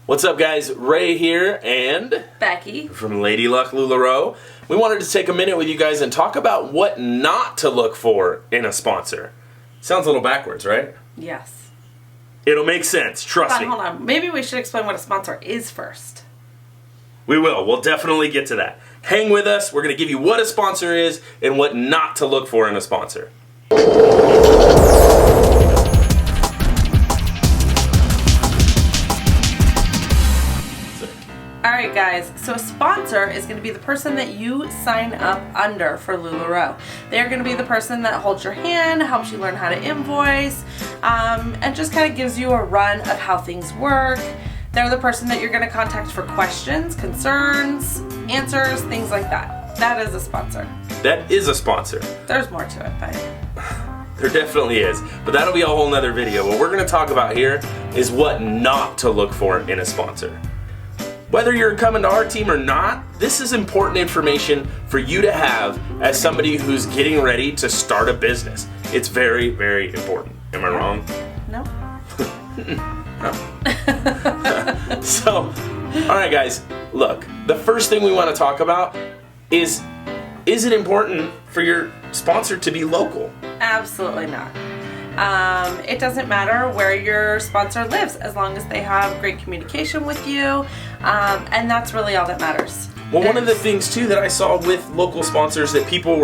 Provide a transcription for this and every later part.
What's up, guys? Ray here and Becky from Lady Luck LuLaRoe. We wanted to take a minute with you guys and talk about what not to look for in a sponsor. Sounds a little backwards, right? Yes. It'll make sense, trust me. Hold on. Maybe we should explain what a sponsor is first. We will. We'll definitely get to that. Hang with us. We're going to give you what a sponsor is and what not to look for in a sponsor. Alright guys, so a sponsor is going to be the person that you sign up under for LuLaRoe. They're going to be the person that holds your hand, helps you learn how to invoice, and just kind of gives you a run of how things work. They're the person that you're going to contact for questions, concerns, answers, things like that. That is a sponsor. That is a sponsor. There's more to it, but... There definitely is, but that'll be a whole nother video. What we're going to talk about here is what not to look for in a sponsor. Whether you're coming to our team or not, this is important information for you to have as somebody who's getting ready to start a business. It's very, very important. Am I wrong? No. No. So, alright guys, look, the first thing we want to talk about is it important for your sponsor to be local? Absolutely not. It doesn't matter where your sponsor lives as long as they have great communication with you, and that's really all that matters. Well, one of the things too that I saw with local sponsors that people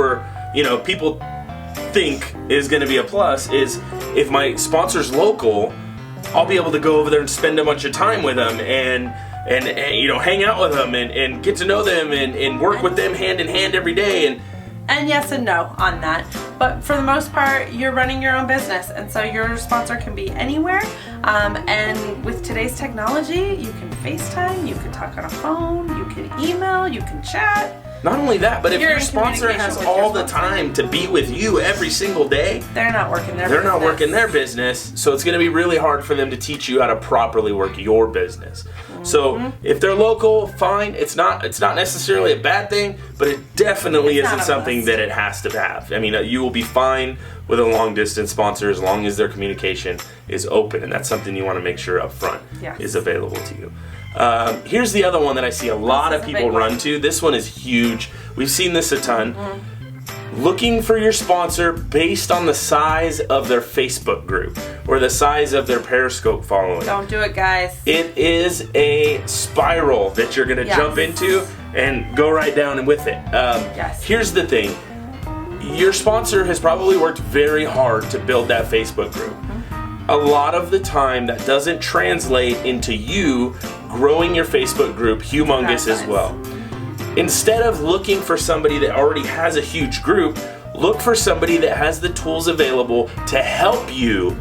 think is going to be a plus is if my sponsor's local, I'll be able to go over there and spend a bunch of time with them and hang out with them and get to know them and work with them hand in hand every day. And yes and no on that. But for the most part, you're running your own business, and so your sponsor can be anywhere. And with today's technology, you can FaceTime, you can talk on a phone, you can email, you can chat. Not only that, but if You're your in sponsor has communication with all your the sponsor. time to be with you every single day, They're not working their business. they're not working their business, so it's going to be really hard for them to teach you how to properly work your business. So if they're local, fine. It's not necessarily a bad thing, but it definitely It's isn't not a something must. that it has to have. I mean, you will be fine with a long distance sponsor as long as their communication is open, and that's something you want to make sure up front Yes. is available to you. Here's the other one that I see a lot of is a people big one. run to. This one is huge. We've seen this a ton. Looking for your sponsor based on the size of their Facebook group or the size of their Periscope following. Don't do it, guys. It is a spiral that you're going to Yes. jump into and go right down with it. Yes. Here's the thing. Your sponsor has probably worked very hard to build that Facebook group. A lot of the time that doesn't translate into you growing your Facebook group humongous as well. Instead of looking for somebody that already has a huge group, look for somebody that has the tools available to help you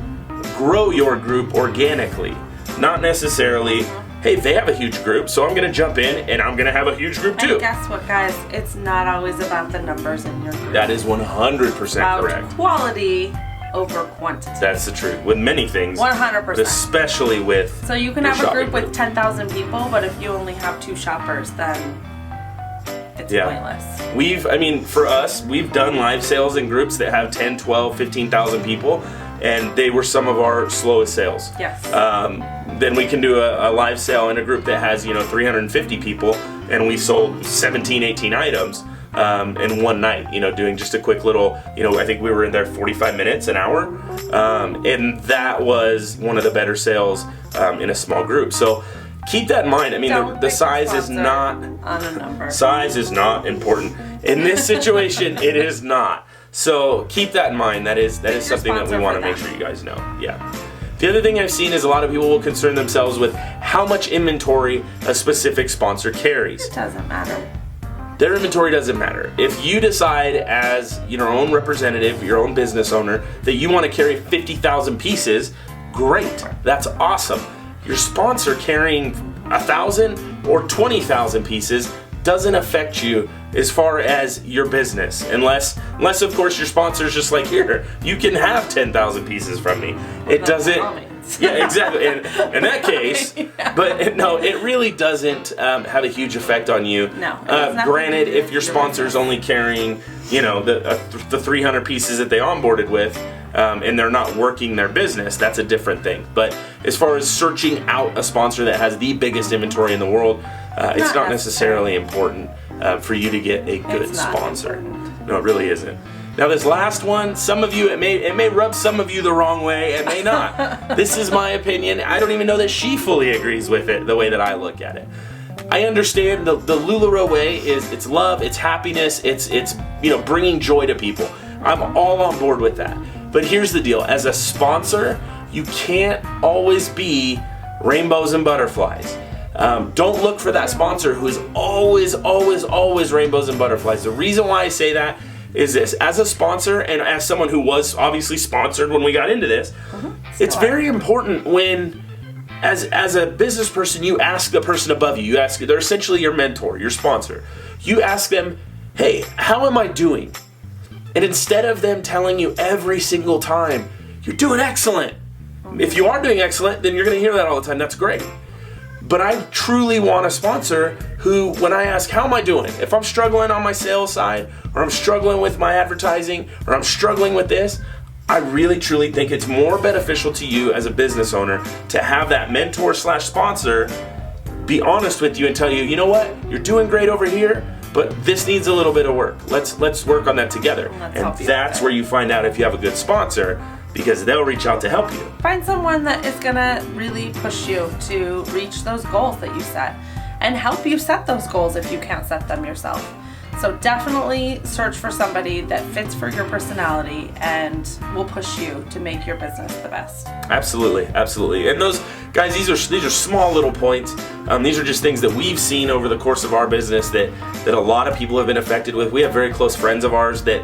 grow your group organically. Not necessarily, hey, they have a huge group, so I'm going to jump in and I'm going to have a huge group too. And guess what, guys? It's not always about the numbers in your group. That is 100% About correct. quality over quantity. That's the truth. With many things. 100%. But especially with So you can your have a group shopping with 10,000 people, but if you only have 2 shoppers, then it's pointless. For us, we've done live sales in groups that have 10, 12, 15,000 people, and they were some of our slowest sales. Yes. Then we can do a live sale in a group that has 350 people, and we sold 17, 18 items in one night, doing just a quick little, I think we were in there 45 minutes, an hour, and that was one of the better sales in a small group. So keep that in mind. The size is not on a number. Size is not important. In this situation, it is not. So keep that in mind. That is something that we sponsor want to for make that. sure you guys know. Yeah. The other thing I've seen is a lot of people will concern themselves with how much inventory a specific sponsor carries. It doesn't matter. Their inventory doesn't matter. If you decide as your own representative, your own business owner, that you want to carry 50,000 pieces, great. That's awesome. Your sponsor carrying 1,000 or 20,000 pieces doesn't affect you as far as your business, unless of course your sponsor's just like, here, you can have 10,000 pieces from me. It doesn't. Yeah, exactly. In that case, yeah. But no, it really doesn't have a huge effect on you. No. Granted, if your sponsor's only carrying, the 300 pieces that they onboarded with, and they're not working their business, that's a different thing. But as far as searching out a sponsor that has the biggest inventory in the world, it's not necessarily important for you to get a good sponsor. No, it really isn't. Now this last one, some of you, it may rub some of you the wrong way, it may not. This is my opinion. I don't even know that she fully agrees with it the way that I look at it. I understand the LuLaRoe way is it's love, it's happiness, it's bringing joy to people. I'm all on board with that. But here's the deal, as a sponsor, you can't always be rainbows and butterflies. Don't look for that sponsor who is always rainbows and butterflies. The reason why I say that is this: as a sponsor and as someone who was obviously sponsored when we got into this, it's very important when, as a business person, you ask the person above you, they're essentially your mentor, your sponsor. You ask them, hey, how am I doing? And instead of them telling you every single time, you're doing excellent. If you are doing excellent, then you're going to hear that all the time. That's great. But I truly want a sponsor who, when I ask, how am I doing? If I'm struggling on my sales side, or I'm struggling with my advertising, or I'm struggling with this, I really truly think it's more beneficial to you as a business owner to have that mentor / sponsor be honest with you and tell you, you know what, you're doing great over here, but this needs a little bit of work. Let's work on that together. And that's where you find out if you have a good sponsor, because they'll reach out to help you. Find someone that is gonna really push you to reach those goals that you set and help you set those goals if you can't set them yourself. So definitely search for somebody that fits for your personality and will push you to make your business the best. Absolutely, absolutely. And those guys, these are small little points. These are just things that we've seen over the course of our business that a lot of people have been affected with. We have very close friends of ours that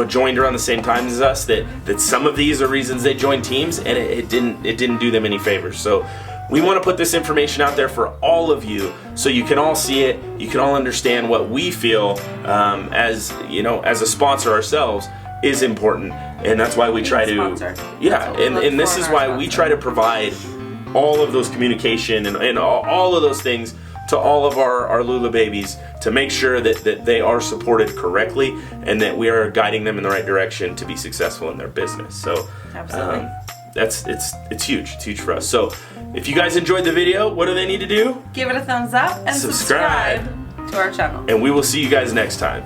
joined around the same time as us. That some of these are reasons they joined teams, and it didn't do them any favors. So we want to put this information out there for all of you, so you can all see it. You can all understand what we feel as a sponsor ourselves is important, and that's why we try to. And this is why we try to provide all of those communication and all of those things to all of our Lula babies to make sure that they are supported correctly and that we are guiding them in the right direction to be successful in their business. So absolutely. It's huge. It's huge for us. So if you guys enjoyed the video, what do they need to do? Give it a thumbs up and subscribe to our channel. And we will see you guys next time.